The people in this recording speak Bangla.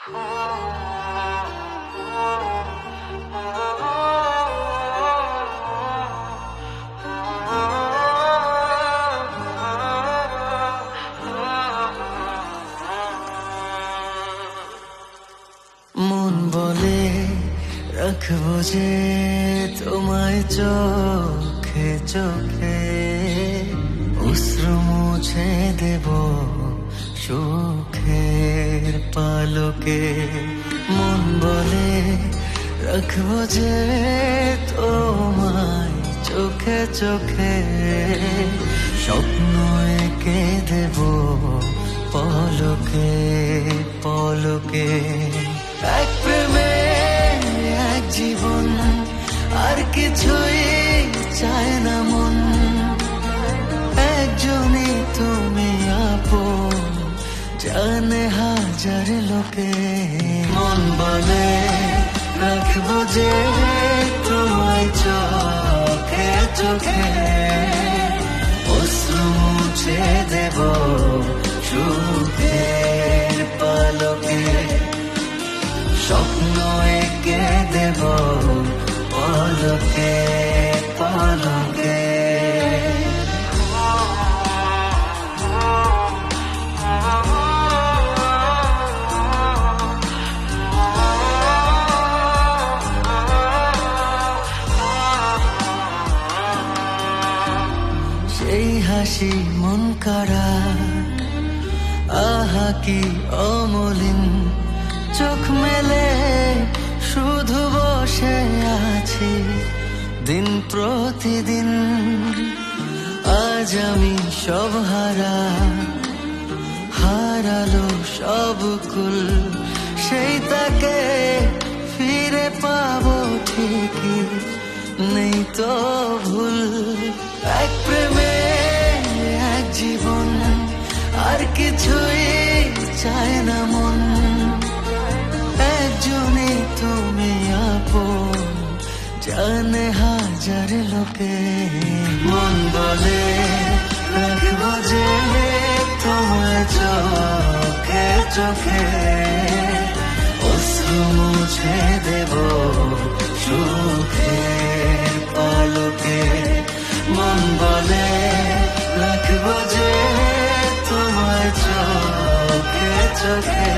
মন বলে রাখবো যে তোমায় চোখে চোখে, অশ্রু মুছে দেব সুখের পালকে। মন বলে রাখবো যে তোমায় চোখে চোখে, স্বপ্ন এঁকে দেব পলকে পলকে। এক প্রেমে এক জীবন, আর কিছুই চায় না মন। একজনই তুমি আপন, জানে হাজার লোকে। মন বলে রাখবো যে তোমায় চোখে চোখে, অশ্রু মুছে দেব সুখের পালকে। স্বপ্ন এঁকে দেব পলকে পলকে। সেই হাসি মন কাড়া, আহা কি অমলিন। চোখ মেলে শুধু বসে আছি দিন প্রতিদিন। আজ আমি সব হারা, হারালো সব কুল। সেই তাকে ফিরে পাবো ঠিকই, নেই তো ভুল। এক প্রেমে এক জীবন, আর কিছুই চায় না মন। একজনই তুমি আপন, জানে হাজার লোকে। মন বলে রাখবো যে তোমায় চোখে চোখে, অশ্রু মুছে দেব সুখের পালকে। মন বলে রাখবো যে তোমায় চোখে চোখে,